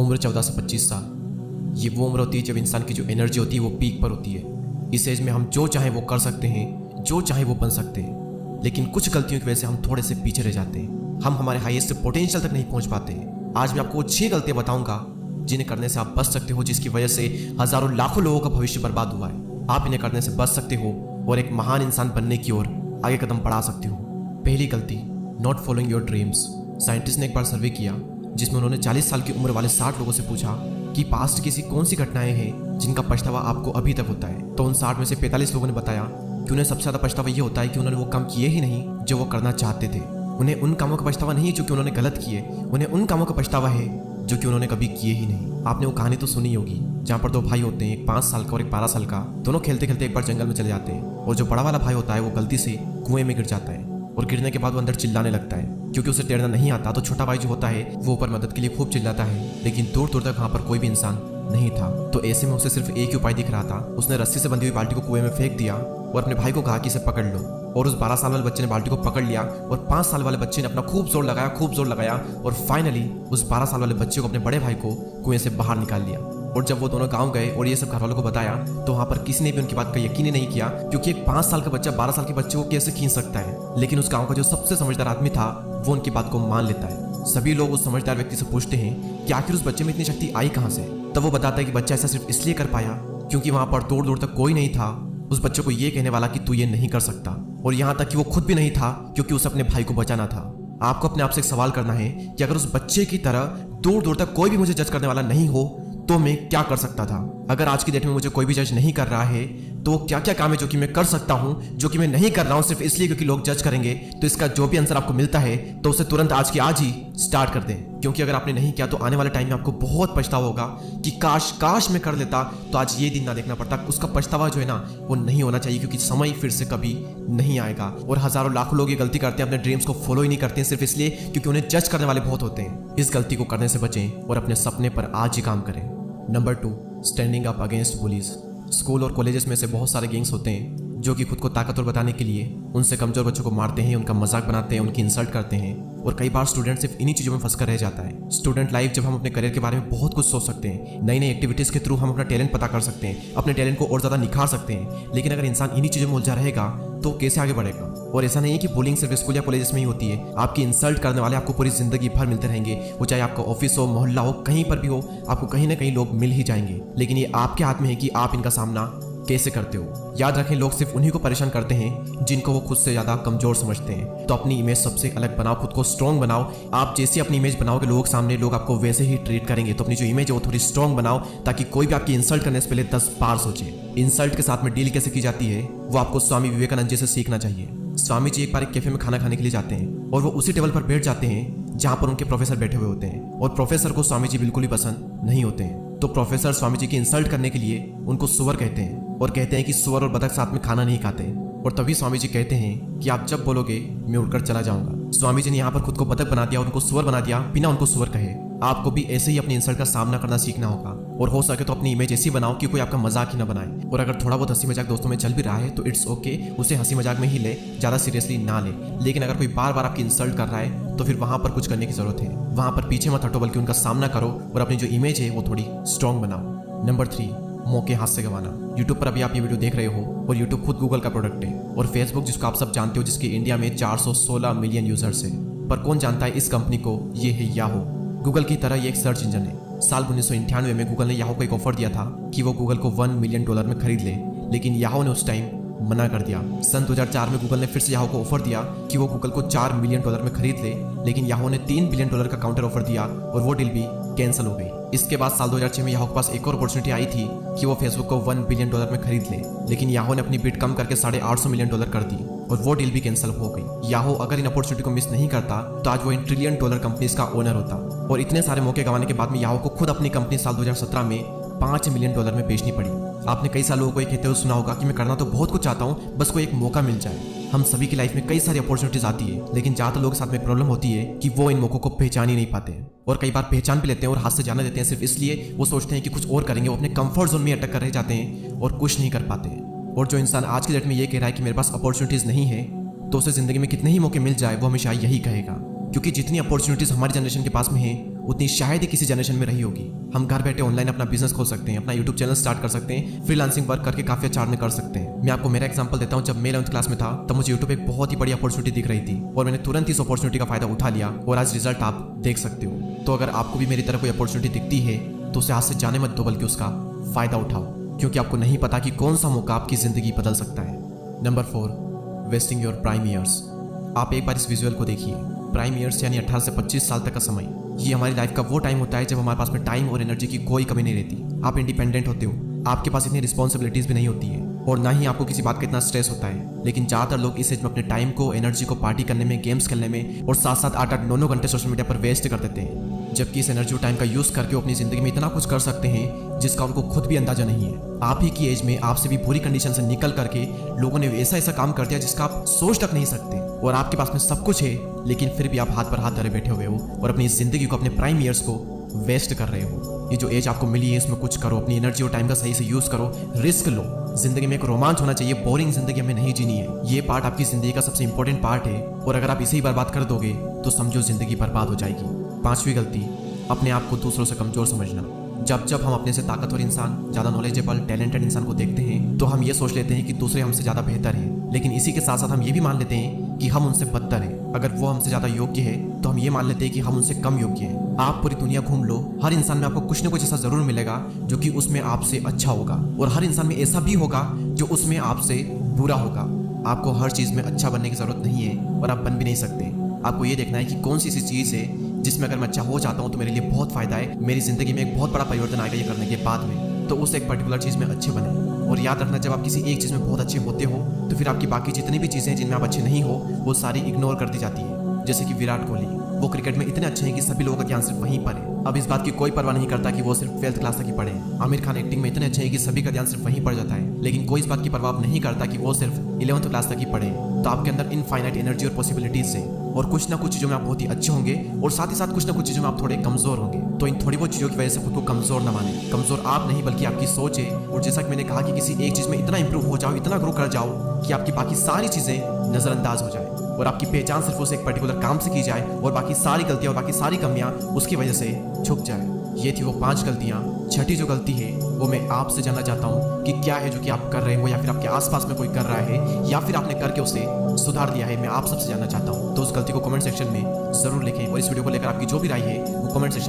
उम्र 14 से 25 साल, ये वो उम्र होती है जब इंसान की जो एनर्जी होती है वो पीक पर होती है। इस एज में हम जो चाहें वो कर सकते हैं, जो चाहें वो बन सकते हैं, लेकिन कुछ गलतियों की वजह से हम थोड़े से पीछे रह जाते हैं। हम हमारे हाईएस्ट पोटेंशियल तक नहीं पहुंच पाते हैं। आज मैं आपको वो 6 गलतियां बताऊंगा जिन्हें करने से आप बच सकते हो, जिसकी वजह से हजारों लाखों लोगों का भविष्य बर्बाद हुआ है। आप इन्हें करने से बच सकते हो और एक महान इंसान बनने की ओर आगे कदम बढ़ा सकते हो। पहली गलती, not following your dreams. Scientist ने एक बार सर्वे किया जिसमें उन्होंने 40 साल की उम्र वाले 60 लोगों से पूछा कि पास्ट की ऐसी कौन सी घटनाएं हैं जिनका पछतावा आपको अभी तक होता है। तो उन 60 में से 45 लोगों ने बताया कि उन्हें सबसे ज़्यादा पछतावा ये होता है कि उन्होंने वो काम किए ही नहीं जो वो करना चाहते थे। उन्हें उन कामों का पछतावा नहीं है जो कि उन्होंने गलत किए, उन्हें उन कामों का पछतावा है जो कि उन्होंने कभी किए ही नहीं। आपने वो कहानी तो सुनी होगी जहाँ पर 2 भाई होते हैं, एक 5 साल का और एक 12 साल का। दोनों खेलते खेलते एक बार जंगल में चले जाते हैं और जो बड़ा वाला भाई होता है वो गलती से कुएं में गिर जाता है और गिरने के बाद वो अंदर चिल्लाने लगता है क्योंकि उसे तैरना नहीं आता। तो छोटा भाई जो होता है वो ऊपर मदद के लिए खूब चिल्लाता है, लेकिन दूर दूर तक वहाँ पर कोई भी इंसान नहीं था। तो ऐसे में उसे सिर्फ एक ही उपाय दिख रहा था। उसने रस्सी से बंधी हुई बाल्टी को कुएं में फेंक दिया और अपने भाई को कहा कि इसे पकड़ लो। और उस 12 साल वाले बच्चे ने बाल्टी को पकड़ लिया और 5 साल वाले बच्चे ने अपना खूब जोर लगाया और फाइनली उस 12 साल वाले बच्चे को, अपने बड़े भाई को, कुएं से बाहर निकाल लिया। और जब वो दोनों गांव गए और ये सब घर वालों को बताया तो वहाँ पर किसी ने भी उनकी बात का यकीन ही नहीं किया, क्योंकि एक 5 साल का बच्चा 12 साल के बच्चे को कैसे खींच सकता है। लेकिन उस गांव का जो सबसे समझदार आदमी था वो उनकी बात को मान लेता है। सभी लोग उस समझदार व्यक्ति से पूछते हैं कि आखिर उस बच्चे में इतनी शक्ति आई कहाँ से। तब वो बताता है कि बच्चा ऐसा सिर्फ इसलिए कर पाया क्योंकि वहाँ पर दूर दूर तक कोई नहीं था उस बच्चे को ये कहने वाला कि तू ये नहीं कर सकता। और यहाँ तक कि वो खुद भी नहीं था क्योंकि उसे अपने भाई को बचाना था। आपको अपने आप से एक सवाल करना है कि अगर उस बच्चे की तरह दूर दूर तक कोई भी मुझे जज करने वाला नहीं हो तो मैं क्या कर सकता था। अगर आज की डेट में मुझे कोई भी जज नहीं कर रहा है तो वो क्या क्या काम है जो कि मैं कर सकता हूँ, जो कि मैं नहीं कर रहा हूँ सिर्फ इसलिए क्योंकि लोग जज करेंगे। तो इसका जो भी आंसर आपको मिलता है तो उसे तुरंत आज की आज ही स्टार्ट कर दें, क्योंकि अगर आपने नहीं किया तो आने वाले टाइम में आपको बहुत पछतावा होगा कि काश मैं कर लेता तो आज ये दिन ना देखना पड़ता। उसका पछतावा जो है ना वो नहीं होना चाहिए, क्योंकि समय फिर से कभी नहीं आएगा। और हजारों लाखों लोग ये गलती करते हैं, अपने ड्रीम्स को फॉलो ही नहीं करते हैं सिर्फ इसलिए क्योंकि उन्हें जज करने वाले बहुत होते हैं। इस गलती को करने से बचें और अपने सपने पर आज ही काम करें। Number 2, standing up against bullies. School और कॉलेजेस में से बहुत सारे गैंग्स होते हैं जो कि खुद को ताकतवर बताने के लिए उनसे कमजोर बच्चों को मारते हैं, उनका मजाक बनाते हैं, उनकी इंसल्ट करते हैं। और कई बार स्टूडेंट सिर्फ इन्हीं चीज़ों में फंसकर रह जाता है। स्टूडेंट लाइफ जब हम अपने करियर के बारे में बहुत कुछ सोच सकते हैं, नई नई एक्टिविटीज़ के थ्रू हम अपना टैलेंट पता कर सकते हैं, अपने टैलेंट को और ज़्यादा निखार सकते हैं। लेकिन अगर इंसान इन्हीं चीज़ों में उलझा रहेगा तो कैसे आगे बढ़ेगा। और ऐसा नहीं है कि बुलिंग सिर्फ स्कूल या कॉलेजेस में ही होती है। आपकी इंसल्ट करने वाले आपको पूरी जिंदगी भर मिलते रहेंगे। वो चाहे आपका ऑफिस हो, मोहल्ला हो, कहीं पर भी हो, आपको कहीं ना कहीं लोग मिल ही जाएंगे। लेकिन ये आपके हाथ में है कि आप इनका सामना कैसे करते हो। याद रखें, लोग सिर्फ उन्हीं को परेशान करते हैं जिनको वो खुद से ज्यादा कमजोर समझते हैं। तो अपनी इमेज सबसे अलग बनाओ, खुद को स्ट्रॉन्ग बनाओ। आप जैसी अपनी इमेज बनाओगे लोगों के सामने, लोग आपको वैसे ही ट्रीट करेंगे। तो अपनी जो इमेज है वो थोड़ी स्ट्रॉन्ग बनाओ ताकि कोई भी आपकी इंसल्ट करने से पहले 10 बार सोचे। इंसल्ट के साथ में डील कैसे की जाती है वो आपको स्वामी विवेकानंद जी से सीखना चाहिए। स्वामी जी एक बार एक कैफे में खाना खाने के लिए जाते हैं और वो उसी टेबल पर बैठ जाते हैं जहाँ पर उनके प्रोफेसर बैठे हुए होते हैं। और प्रोफेसर को स्वामी जी बिल्कुल ही पसंद नहीं होते हैं। तो प्रोफेसर स्वामी जी की इंसल्ट करने के लिए उनको सुअर कहते हैं और कहते हैं कि सुअर और बतख साथ में खाना नहीं खाते। और तभी स्वामी जी कहते हैं कि आप जब बोलोगे मैं उड़कर चला जाऊंगा। स्वामी जी ने यहाँ पर खुद को बतख बना दिया और उनको सुअर बना दिया बिना उनको सुअर कहे। आपको भी ऐसे ही अपनी इंसल्ट का सामना करना सीखना होगा और हो सके तो अपनी इमेज ऐसी बनाओ कि कोई आपका मजाक ही ना बनाए। और अगर थोड़ा बहुत हंसी मजाक दोस्तों में चल भी रहा है तो इट्स ओके, उसे हंसी मजाक में ही ले, ज्यादा सीरियसली ना ले। लेकिन अगर कोई बार बार आपकी इंसल्ट कर रहा है तो फिर वहां पर कुछ करने की जरूरत है। वहां पर पीछे मत हटो बल्कि उनका सामना करो और अपनी जो इमेज है वो थोड़ी स्ट्रॉन्ग बनाओ। नंबर 3, मौके हाथ से गंवाना। यूट्यूब पर अभी आप ये वीडियो देख रहे हो और यूट्यूब खुद गूगल का प्रोडक्ट है और फेसबुक जिसको आप सब जानते हो, जिसके इंडिया में 416 मिलियन यूजर्स है। पर कौन जानता है इस कंपनी को, ये है याहू। गूगल की तरह ये एक सर्च इंजन है। साल 1998 में गूगल ने याहू को एक ऑफर दिया था कि वो गूगल को $1 मिलियन में खरीद ले, लेकिन याहू ने उस टाइम मना कर दिया। सन 2004 में गूगल ने फिर से याहू को ऑफर दिया कि वो गूगल को $4 मिलियन में खरीद ले, लेकिन याहू ने $3 बिलियन का काउंटर ऑफर दिया और वो डील भी कैंसिल हो गई। इसके बाद साल 2006 में याहू के पास एक और अपॉर्चुनिटी आई थी कि वो फेसबुक को $1 बिलियन में खरीद ले, लेकिन याहू ने अपनी बिड कम करके $850 मिलियन कर दी और वो डील भी कैंसिल हो गई। याहू अगर इन अपॉर्चुनिटी को मिस नहीं करता तो आज वो इन $1 ट्रिलियन कंपनीज का ओनर होता। और इतने सारे मौके गंवाने के बाद में याहू को खुद अपनी कंपनी साल 2017 में $5 मिलियन में बेचनी पड़ी। आपने कई साल लोगों को ये कहते हुए सुना होगा कि मैं करना तो बहुत कुछ चाहता हूँ, बस कोई एक मौका मिल जाए। हम सभी की लाइफ में कई सारी अपॉर्चुनिटीज आती है, लेकिन ज्यादातर लोगों के साथ में प्रॉब्लम होती है कि वो इन मौकों को पहचान ही नहीं पाते और कई बार पहचान भी लेते हैं और हाथ से जाने देते हैं सिर्फ इसलिए वो सोचते हैं कि कुछ और करेंगे। वो अपने कंफर्ट जोन में अटक कर रह जाते हैं और कुछ नहीं कर पाते। और जो इंसान आज की डेट में ये कह रहा है कि मेरे पास अपॉर्चुनिटीज नहीं है, तो उसे जिंदगी में कितने ही मौके मिल जाए वो हमेशा यही कहेगा, क्योंकि जितनी अपॉर्चुनिटीज हमारी जनरेशन के पास में है उतनी शायद ही किसी जनरेशन में रही होगी। हम घर बैठे ऑनलाइन अपना बिजनेस खोल सकते हैं, अपना यूट्यूब चैनल स्टार्ट कर सकते हैं, फ्रीलांसिंग वर्क करके काफी अच्छा अर्न कर सकते हैं। मैं आपको मेरा एग्जांपल देता हूँ। जब मैं 11th क्लास में था तब मुझे यूट्यूब एक बहुत ही बड़ी अपॉर्चुनिटी दिख रही थी और मैंने तुरंत इस अपॉर्चुनिटी का फायदा उठा लिया और आज रिजल्ट आप देख सकते हो। तो अगर आपको भी मेरी तरह कोई अपॉर्चुनिटी दिखती है तो उसे हाथ से जाने मत दो, बल्कि उसका फायदा उठाओ, क्योंकि आपको नहीं पता कि कौन सा मौका आपकी जिंदगी बदल सकता है। Number 4, wasting your prime years. आप एक बार इस विजुअल को देखिए। प्राइम ईयर्स यानी 18 से 25 साल तक का समय, ये हमारी लाइफ का वो टाइम होता है जब हमारे पास में टाइम और एनर्जी की कोई कमी नहीं रहती। आप इंडिपेंडेंट होते हो, आपके पास इतनी रिस्पॉन्सिबिलिटीज भी नहीं होती है और ना ही आपको किसी बात का इतना स्ट्रेस होता है। लेकिन ज़्यादातर लोग इस एज में अपने टाइम को, एनर्जी को पार्टी करने में, गेम्स खेलने में और साथ साथ 8-8, 9-9 घंटे सोशल मीडिया पर वेस्ट कर देते हैं। जबकि इस एनर्जी और टाइम का यूज़ करके वो अपनी ज़िंदगी में इतना कुछ कर सकते हैं जिसका उनको खुद भी अंदाजा नहीं है। आप ही की एज में आपसे भी बुरी कंडीशन से निकल करके लोगों ने ऐसा ऐसा काम कर दिया जिसका आप सोच तक नहीं सकते, और आपके पास में सब कुछ है लेकिन फिर भी आप हाथ पर हाथ धरे बैठे हुए हो और अपनी ज़िंदगी को, अपने प्राइम ईयर्स को वेस्ट कर रहे हो। ये जो एज आपको मिली है इसमें कुछ करो, अपनी एनर्जी और टाइम का सही से यूज़ करो, रिस्क लो। जिंदगी में एक रोमांच होना चाहिए, बोरिंग जिंदगी हमें नहीं जीनी है। ये पार्ट आपकी जिंदगी का सबसे इंपॉर्टेंट पार्ट है और अगर आप इसे ही बर्बाद कर दोगे तो समझो जिंदगी बर्बाद हो जाएगी। 5वीं गलती, अपने आप को दूसरों से कमजोर समझना। जब जब हम अपने से ताकतवर इंसान, ज़्यादा नॉलेजेबल, टैलेंटेड इंसान को देखते हैं तो हम ये सोच लेते हैं कि दूसरे हमसे ज़्यादा बेहतर हैं, लेकिन इसी के साथ साथ हम ये भी मान लेते हैं कि हम उनसे बदतर हैं। अगर वो हमसे ज़्यादा योग्य है तो हम ये मान लेते हैं कि हम उनसे कम योग्य हैं। आप पूरी दुनिया घूम लो, हर इंसान में आपको कुछ न कुछ ऐसा ज़रूर मिलेगा जो कि उसमें आपसे अच्छा होगा, और हर इंसान में ऐसा भी होगा जो उसमें आपसे बुरा होगा। आपको हर चीज़ में अच्छा बनने की ज़रूरत नहीं है और आप बन भी नहीं सकते। आपको ये देखना है कि कौन सी ऐसी चीज़ है जिसमें अगर मैं अच्छा हो जाता हूँ तो मेरे लिए बहुत फ़ायदा है, मेरी ज़िंदगी में एक बहुत बड़ा परिवर्तन आएगा ये करने के बाद में, तो उस एक पर्टिकुलर चीज़ में अच्छे बने। और याद रखना, जब आप किसी एक चीज़ में बहुत अच्छे होते हो तो फिर आपकी बाकी जितनी भी चीज़ें जिनमें आप अच्छे नहीं हो वो सारी इग्नोर कर दी जाती है। जैसे कि विराट कोहली, वो क्रिकेट में इतने अच्छे हैं कि सभी लोगों का ध्यान सिर्फ वहीं पर है। अब इस बात की कोई परवाह नहीं करता कि वो सिर्फ 12th क्लास तक ही पढ़े। आमिर खान एक्टिंग में इतने अच्छे हैं कि सभी का ध्यान सिर्फ वहीं पड़ जाता है, लेकिन कोई इस बात की परवाह नहीं करता कि वो सिर्फ 11th क्लास तक ही पढ़े। तो आपके अंदर इनफाइनाइट एनर्जी और पॉसिबिलिटीज है, और कुछ ना कुछ चीज़ों में आप बहुत ही अच्छे होंगे और साथ ही साथ कुछ ना कुछ चीज़ों में आप थोड़े कमजोर होंगे। तो इन थोड़ी बहुत चीज़ों की वजह से खुद को कमजोर ना माने। कमजोर आप नहीं बल्कि आपकी सोच है। और जैसा कि मैंने कहा कि किसी एक चीज़ में इतना इंप्रूव हो जाओ, इतना ग्रो कर जाओ कि आपकी बाकी सारी चीज़ें नज़रअंदाज हो जाए और आपकी पहचान सिर्फ उस एक पर्टिकुलर काम से की जाए और बाकी सारी गलतियाँ और बाकी सारी कमियाँ उसकी वजह से छुप जाए। ये थी वो 5 गलतियाँ। छठी जो गलती है वो मैं आपसे जानना चाहता हूँ कि क्या है जो कि आप कर रहे हो या फिर आपके आसपास में कोई कर रहा है या फिर आपने करके उसे सुधार लिया है। मैं आप सबसे जानना चाहता हूँ, तो उस गलती को कमेंट सेक्शन में जरूर लिखें और इस वीडियो को लेकर आपकी जो भी राय है वो कमेंट सेक्शन